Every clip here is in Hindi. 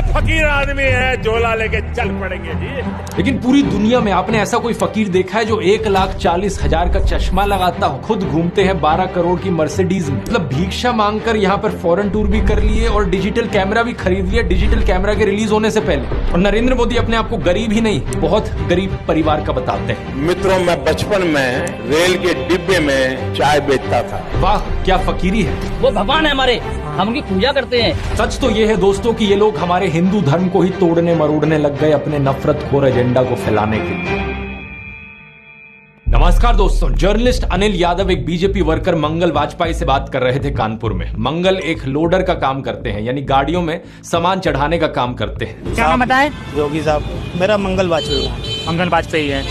फकीर आदमी है, झोला लेके चल पड़ेंगे जी। लेकिन पूरी दुनिया में आपने ऐसा कोई फकीर देखा है जो 1,40,000 का चश्मा लगाता हो, खुद घूमते हैं 12 करोड़ की मर्सिडीज में, मतलब भिक्षा मांगकर यहाँ पर फॉरेन टूर भी कर लिए और डिजिटल कैमरा भी खरीद लिया डिजिटल कैमरा के रिलीज होने से पहले। और नरेंद्र मोदी अपने आप को गरीब ही नहीं, बहुत गरीब परिवार का बताते हैं। मित्रों, मैं बचपन में रेल के डिब्बे में चाय बेचता था। वाह, क्या फकीरी है। वो भगवान है हमारे, हम उनकी पूजा करते हैं। सच तो ये है दोस्तों कि ये लोग हमारे हिंदू धर्म को ही तोड़ने मरोड़ने लग गए अपने नफरतखोर एजेंडा को फैलाने के लिए। नमस्कार दोस्तों, जर्नलिस्ट अनिल यादव एक बीजेपी वर्कर मंगल वाजपेयी से बात कर रहे थे कानपुर में। मंगल एक लोडर का काम करते हैं, यानी गाड़ियों में सामान चढ़ाने का काम करते हैं। क्या नाम बताए? योगी साहब। मेरा मंगल वाजपेयी। मंगल वाजपेयी है,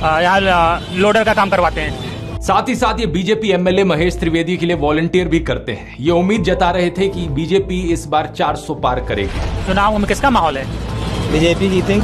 यहाँ लोडर का काम करवाते हैं। साथ ही साथ ये बीजेपी एमएलए महेश त्रिवेदी के लिए वॉलंटियर भी करते हैं। ये उम्मीद जता रहे थे कि बीजेपी इस बार 400 पार करेगी। चुनाव में किसका माहौल है? बीजेपी जीतेगी।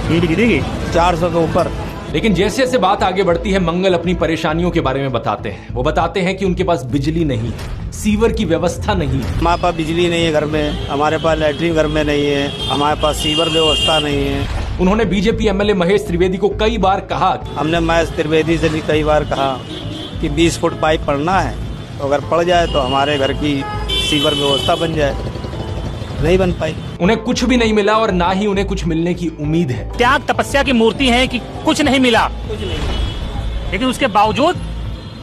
बीजेपी जीतेगी 400 के ऊपर। लेकिन जैसे जैसे बात आगे बढ़ती है, मंगल अपनी परेशानियों के बारे में बताते हैं। वो बताते हैं कि उनके पास बिजली नहीं है, सीवर की व्यवस्था नहीं है। हमारे पास बिजली नहीं है घर में, हमारे पास लैट्रिन घर में नहीं है, हमारे पास सीवर व्यवस्था नहीं है। उन्होंने बीजेपी एमएलए महेश त्रिवेदी को कई बार कहा, हमने महेश त्रिवेदी से भी कई बार कहा कि 20 फुट पाइप पड़ना है, तो अगर पड़ जाए तो हमारे घर की सीवर व्यवस्था बन जाए। नहीं बन पाई। उन्हें कुछ भी नहीं मिला और ना ही उन्हें कुछ मिलने की उम्मीद है। त्याग तपस्या की मूर्ति है कि कुछ नहीं मिला, लेकिन उसके बावजूद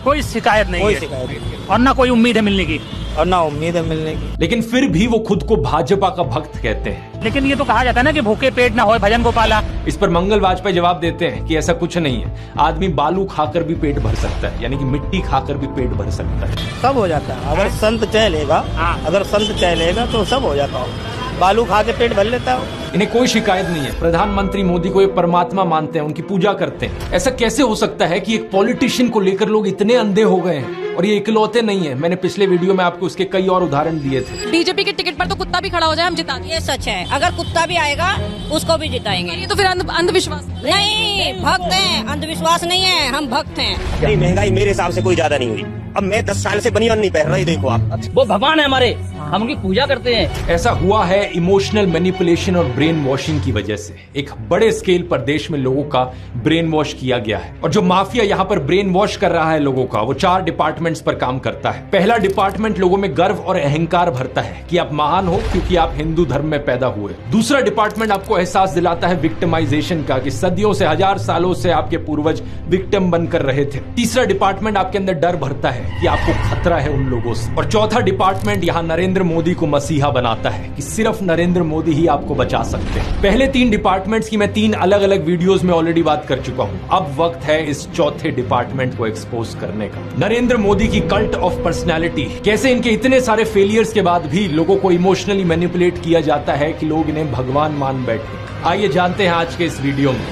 कोई शिकायत नहीं है और ना कोई उम्मीद है मिलने की, और ना उम्मीद है मिलने की। लेकिन फिर भी वो खुद को भाजपा का भक्त कहते हैं। लेकिन ये तो कहा जाता है ना कि भूखे पेट ना होए भजन गोपाला। इस पर मंगल वाजपेयी जवाब देते हैं कि ऐसा कुछ नहीं है, आदमी बालू खाकर भी पेट भर सकता है, यानी कि मिट्टी खाकर भी पेट भर सकता है। सब हो जाता है अगर संत चाह लेगा। अगर संत चाह लेगा तो सब हो जाता है। बालू खा के पेट भर लेता है। इन्हें कोई शिकायत नहीं है। प्रधानमंत्री मोदी को एक परमात्मा मानते हैं, उनकी पूजा करते हैं। ऐसा कैसे हो सकता है कि एक पॉलिटिशियन को लेकर लोग इतने अंधे हो गए हैं? और ये इकलौते नहीं है, मैंने पिछले वीडियो में आपको उसके कई और उदाहरण दिए थे। बीजेपी के टिकट पर तो कुत्ता भी खड़ा हो जाए हम जिता देंगे। ये सच है, अगर कुत्ता भी आएगा उसको भी जिताएंगे। ये तो फिर अंधविश्वास नहीं, भक्त हैं, अंधविश्वास नहीं है, हम भक्त हैं। महंगाई मेरे हिसाब से कोई ज्यादा नहीं हुई। अब मैं 10 साल से बनियान नहीं पहन रही, देखो आप। वो भगवान है हमारे, हम उनकी पूजा करते हैं। ऐसा हुआ है इमोशनल मैनिपुलेशन और ब्रेन वॉशिंग की वजह से। एक बड़े स्केल पर देश में लोगों का ब्रेन वॉश किया गया है, और जो माफिया यहाँ पर ब्रेन वॉश कर रहा है लोगों का, वो 4 डिपार्टमेंट्स पर काम करता है। पहला डिपार्टमेंट लोगों में गर्व और अहंकार भरता है कि आप महान हो क्योंकि आप हिंदू धर्म में पैदा हुए। दूसरा डिपार्टमेंट आपको एहसास दिलाता है विक्टिमाइजेशन का, कि सदियों से, 1000 सालों से आपके पूर्वज विक्टिम बनकर रहे थे। तीसरा डिपार्टमेंट आपके अंदर डर भरता है कि आपको खतरा है उन लोगों से। और चौथा डिपार्टमेंट यहाँ नरेंद्र मोदी को मसीहा बनाता है कि सिर्फ नरेंद्र मोदी ही आपको बचा सकते हैं। पहले 3 डिपार्टमेंट्स की मैं 3 अलग अलग वीडियोस में ऑलरेडी बात कर चुका हूं। अब वक्त है इस चौथे डिपार्टमेंट को एक्सपोज करने का। नरेंद्र मोदी की कल्ट ऑफ पर्सनैलिटी, कैसे इनके इतने सारे फेलियर्स के बाद भी लोगों को इमोशनली मैनिपुलेट किया जाता है कि लोग इन्हें भगवान मान बैठे। आइए जानते हैं आज के इस वीडियो में।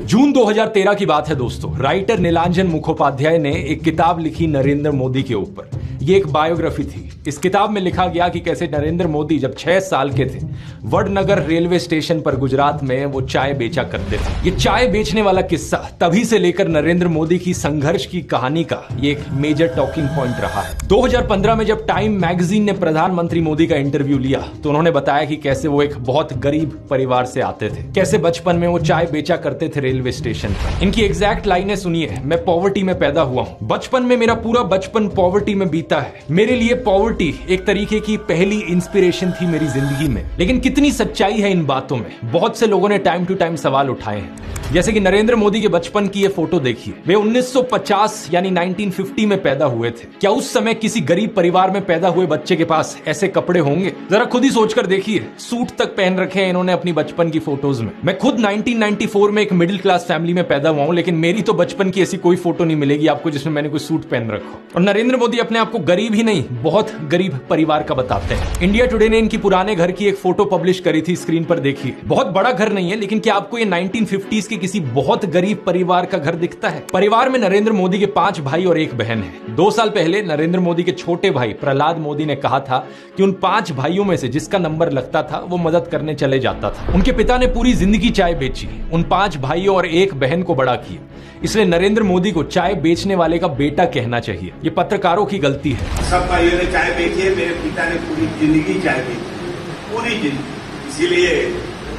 जून 2013 की बात है दोस्तों। राइटर नीलांजन मुखोपाध्याय ने एक किताब लिखी नरेंद्र मोदी के ऊपर। ये एक बायोग्राफी थी। इस किताब में लिखा गया कि कैसे नरेंद्र मोदी जब 6 साल के थे, वडनगर रेलवे स्टेशन पर गुजरात में वो चाय बेचा करते थे। ये चाय बेचने वाला किस्सा तभी से लेकर नरेंद्र मोदी की संघर्ष की कहानी का ये एक मेजर टॉकिंग पॉइंट रहा है। 2015 में जब टाइम मैगजीन ने प्रधानमंत्री मोदी का इंटरव्यू लिया तो उन्होंने बताया कि कैसे वो एक बहुत गरीब परिवार से आते थे, कैसे बचपन में वो चाय बेचा करते थे रेलवे स्टेशन पर। इनकी एग्जैक्ट लाइनें सुनिए। मैं पॉवर्टी में पैदा हुआ हूँ, बचपन में मेरा पूरा बचपन पॉवर्टी में बीता है। मेरे लिए पॉवर्टी एक तरीके की पहली इंस्पिरेशन थी मेरी जिंदगी में। लेकिन कितनी सच्चाई है इन बातों में? बहुत से लोगों ने टाइम टू टाइम सवाल उठाए हैं, जैसे कि नरेंद्र मोदी के बचपन की ये फोटो देखिए। वे 1950 यानी 1950 में पैदा हुए थे। क्या उस समय किसी गरीब परिवार में पैदा हुए बच्चे के पास ऐसे कपड़े होंगे? जरा खुद ही सोचकर देखिए। सूट तक पहन रखे हैं इन्होंने अपनी बचपन की फोटोज में। मैं खुद 1994 में एक मिडिल क्लास फैमिली में पैदा हुआ हूं, लेकिन मेरी तो बचपन की ऐसी कोई फोटो नहीं मिलेगी आपको जिसमें मैंने कोई सूट पहन रखा हो। और नरेंद्र मोदी अपने आप को गरीब ही नहीं, बहुत गरीब परिवार का बताते हैं। इंडिया टुडे ने इनकी पुराने घर की एक फोटो पब्लिश करी थी, स्क्रीन पर देखिए। बहुत बड़ा घर नहीं है, लेकिन क्या आपको ये 1950s के किसी बहुत गरीब परिवार का घर दिखता है? परिवार में नरेंद्र मोदी के 5 भाई और 1 बहन है। 2 साल पहले नरेंद्र मोदी के छोटे भाई प्रहलाद मोदी ने कहा था कि उन 5 भाइयों में से जिसका नंबर लगता था वो मदद करने चले जाता था। उनके पिता ने पूरी जिंदगी चाय बेची, उन 5 भाइयों और 1 बहन को बड़ा किया। इसलिए नरेंद्र मोदी को चाय बेचने वाले का बेटा कहना चाहिए। ये पत्रकारों की गलती है। सब भाइयों ने चाय बेची है, मेरे पिता ने पूरी जिंदगी चाय बेची, पूरी जिंदगी। इसीलिए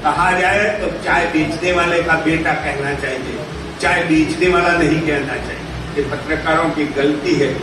कहा जाए तो चाय बेचने वाले का बेटा कहना चाहिए, चाय बेचने वाला नहीं कहना चाहिए। ये पत्रकारों की गलती है।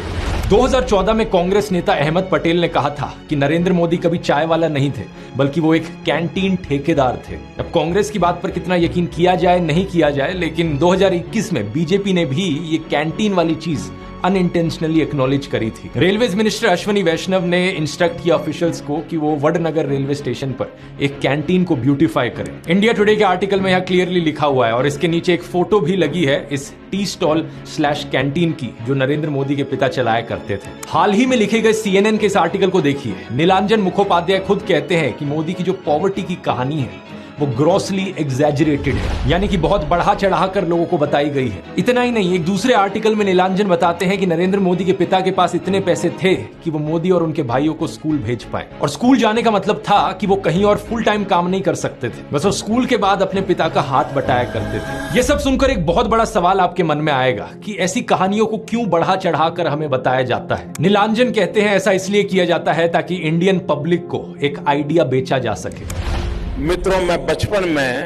2014 में कांग्रेस नेता अहमद पटेल ने कहा था कि नरेंद्र मोदी कभी चाय वाला नहीं थे, बल्कि वो एक कैंटीन ठेकेदार थे। अब कांग्रेस की बात पर कितना यकीन किया जाए नहीं किया जाए, लेकिन 2021 में बीजेपी ने भी ये कैंटीन वाली चीज अनइंटेंशनली एक्नॉलेज करी थी। रेलवेज मिनिस्टर अश्विनी वैष्णव ने इंस्ट्रक्ट किया ऑफिशियल्स को कि वो वडनगर रेलवे स्टेशन पर एक कैंटीन को ब्यूटीफाई करें। इंडिया टुडे के आर्टिकल में यह क्लियरली लिखा हुआ है और इसके नीचे एक फोटो भी लगी है इस टी स्टॉल / कैंटीन की, जो नरेंद्र मोदी के पिता चलाया करते थे। हाल ही में लिखे गए CNN के इस आर्टिकल को देखिए। नीलांजन मुखोपाध्याय खुद कहते हैं कि मोदी की जो पॉवर्टी की कहानी है वो ग्रॉसली एग्जैजरेटेड है, यानी कि बहुत बढ़ा चढ़ाकर लोगों को बताई गई है। इतना ही नहीं, एक दूसरे आर्टिकल में नीलांजन बताते हैं कि नरेंद्र मोदी के पिता के पास इतने पैसे थे कि वो मोदी और उनके भाइयों को स्कूल भेज पाए। और स्कूल जाने का मतलब था कि वो कहीं और फुल टाइम काम नहीं कर सकते थे, बस वो स्कूल के बाद अपने पिता का हाथ बटाया करते थे। ये सब सुनकर एक बहुत बड़ा सवाल आपके मन में आएगा कि ऐसी कहानियों को क्यों बढ़ा चढ़ाकर हमें बताया जाता है। नीलांजन कहते हैं ऐसा इसलिए किया जाता है ताकि इंडियन पब्लिक को एक आइडिया बेचा जा सके। मित्रों, मैं बचपन में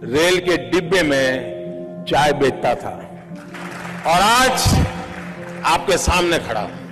रेल के डिब्बे में चाय बेचता था और आज आपके सामने खड़ा हूं।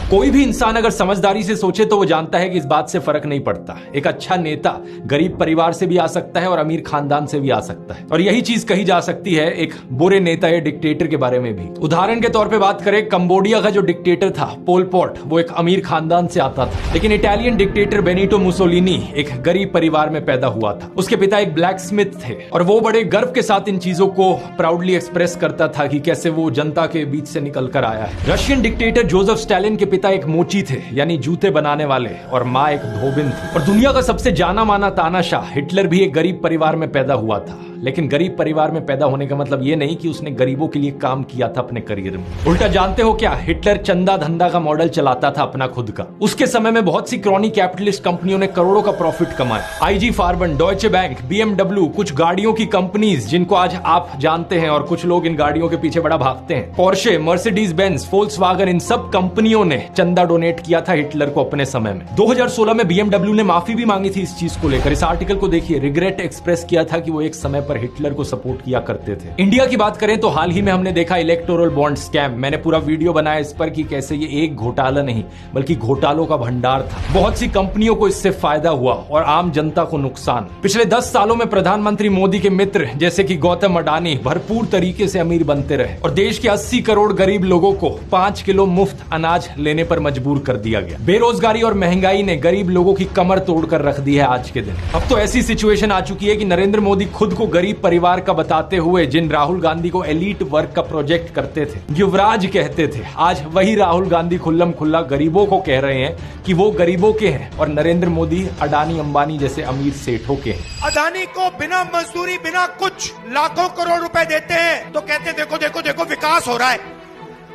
कोई भी इंसान अगर समझदारी से सोचे तो वो जानता है कि इस बात से फर्क नहीं पड़ता। एक अच्छा नेता गरीब परिवार से भी आ सकता है और अमीर खानदान से भी आ सकता है, और यही चीज कही जा सकती है एक बुरे नेता या डिक्टेटर के बारे में भी। उदाहरण के तौर पे बात करें, कंबोडिया का जो डिक्टेटर था पोल पॉट, वो एक अमीर खानदान से आता था, लेकिन इटालियन डिक्टेटर बेनिटो मुसोलिनी एक गरीब परिवार में पैदा हुआ था। उसके पिता एक ब्लैक स्मिथ थे और वो बड़े गर्व के साथ इन चीजों को प्राउडली एक्सप्रेस करता था कि कैसे वो जनता के बीच से निकल कर आया है। रशियन डिक्टेटर जोसेफ स्टालिन के पिता एक मोची थे, यानी जूते बनाने वाले, और माँ एक धोबिन थी। और दुनिया का सबसे जाना माना तानाशाह हिटलर भी एक गरीब परिवार में पैदा हुआ था। लेकिन गरीब परिवार में पैदा होने का मतलब ये नहीं कि उसने गरीबों के लिए काम किया था अपने करियर में। उल्टा जानते हो क्या, हिटलर चंदा धंधा का मॉडल चलाता था अपना खुद का। उसके समय में बहुत सी क्रॉनी कैपिटलिस्ट कंपनियों ने करोड़ों का प्रॉफिट कमाया। IG फार्बन, डॉयचे बैंक, BMW, कुछ गाड़ियों की कंपनीज जिनको आज आप जानते हैं और कुछ लोग इन गाड़ियों के पीछे बड़ा भागते हैं, पोर्शे, मर्सिडीज बेंज, फोल्क्सवागन, इन सब कंपनियों ने चंदा डोनेट किया था हिटलर को अपने समय में। 2016 में BMW ने माफी भी मांगी थी इस चीज को लेकर। इस आर्टिकल को देखिए, रिग्रेट एक्सप्रेस किया था कि वो एक समय पर हिटलर को सपोर्ट किया करते थे। इंडिया की बात करें तो हाल ही में हमने देखा इलेक्टोरल बॉन्ड स्कैम। मैंने पूरा वीडियो बनाया इस पर कि कैसे ये एक घोटाला नहीं बल्कि घोटालों का भंडार था। बहुत सी कंपनियों को इससे फायदा हुआ और आम जनता को नुकसान। पिछले 10 सालों में प्रधानमंत्री मोदी के मित्र जैसे कि गौतम अडानी भरपूर तरीके से अमीर बनते रहे और देश के 80 करोड़ गरीब लोगों को 5 किलो मुफ्त अनाज लेने पर मजबूर कर दिया गया। बेरोजगारी और महंगाई ने गरीब लोगों की कमर तोड़कर रख दी है आज के दिन। अब तो ऐसी सिचुएशन आ चुकी है कि नरेंद्र मोदी खुद को गरीब परिवार का बताते हुए जिन राहुल गांधी को एलीट वर्क का प्रोजेक्ट करते थे, युवराज कहते थे, आज वही राहुल गांधी खुल्लम खुल्ला गरीबों को कह रहे हैं कि वो गरीबों के हैं और नरेंद्र मोदी अडानी अंबानी जैसे अमीर सेठों के हैं। अडानी को बिना मजदूरी बिना कुछ लाखों करोड़ रुपए देते हैं तो कहते देखो देखो देखो विकास हो रहा है।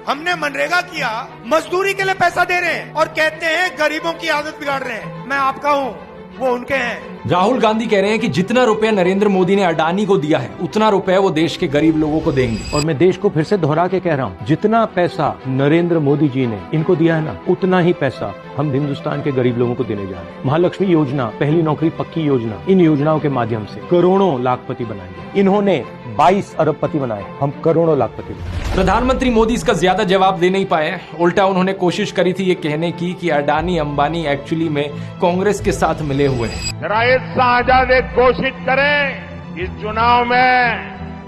हमने मनरेगा किया, मजदूरी के लिए पैसा दे रहे हैं और कहते हैं गरीबों की आदत बिगाड़ रहे हैं। मैं आपका हूं, वो उनके हैं। राहुल गांधी कह रहे हैं कि जितना रुपया नरेंद्र मोदी ने अडानी को दिया है उतना रुपया वो देश के गरीब लोगों को देंगे। और मैं देश को फिर से दोहरा के कह रहा हूँ, जितना पैसा नरेंद्र मोदी जी ने इनको दिया है ना, उतना ही पैसा हम हिंदुस्तान के गरीब लोगों को देने जा रहे हैं। महालक्ष्मी योजना, पहली नौकरी पक्की योजना, इन योजनाओं के माध्यम से करोड़ों लाखपति बनाएंगे। इन्होंने 22 अरबपति बनाए, हम करोड़ों लाखपति बनाए। प्रधानमंत्री मोदी इसका ज्यादा जवाब दे नहीं पाए। उल्टा उन्होंने कोशिश करी थी ये कहने की कि अडानी अंबानी एक्चुअली में कांग्रेस के साथ मिले हुए हैं। जरा ये साझा घोषित करें इस चुनाव में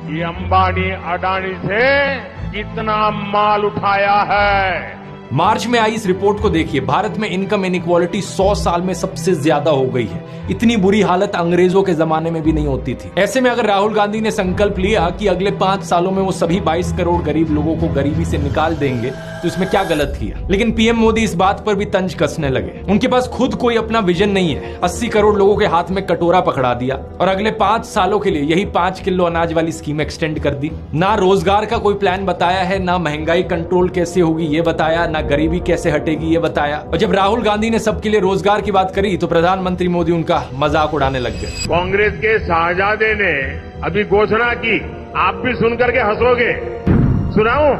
कि अंबानी अडानी से कितना माल उठाया है, मार्च में आई इस रिपोर्ट को देखिए, भारत में इनकम इनइक्वालिटी 100 साल में सबसे ज्यादा हो गई है। इतनी बुरी हालत अंग्रेजों के जमाने में भी नहीं होती थी। ऐसे में अगर राहुल गांधी ने संकल्प लिया कि अगले 5 सालों में वो सभी 22 करोड़ गरीब लोगों को गरीबी से निकाल देंगे, तो इसमें क्या गलत किया। लेकिन पीएम मोदी इस बात पर भी तंज कसने लगे। उनके पास खुद कोई अपना विजन नहीं है। 80 करोड़ लोगों के हाथ में कटोरा पकड़ा दिया और अगले 5 सालों के लिए यही 5 किलो अनाज वाली स्कीम एक्सटेंड कर दी। ना रोजगार का कोई प्लान बताया है, ना महंगाई कंट्रोल कैसे होगी ये बताया, ना गरीबी कैसे हटेगी ये बताया। और जब राहुल गांधी ने सबके लिए रोजगार की बात करी तो प्रधानमंत्री मोदी उनका मजाक उड़ाने लग गए। कांग्रेस के शाहजादे ने अभी घोषणा की, आप भी सुनकर के हंसोगे। सुनाऊं?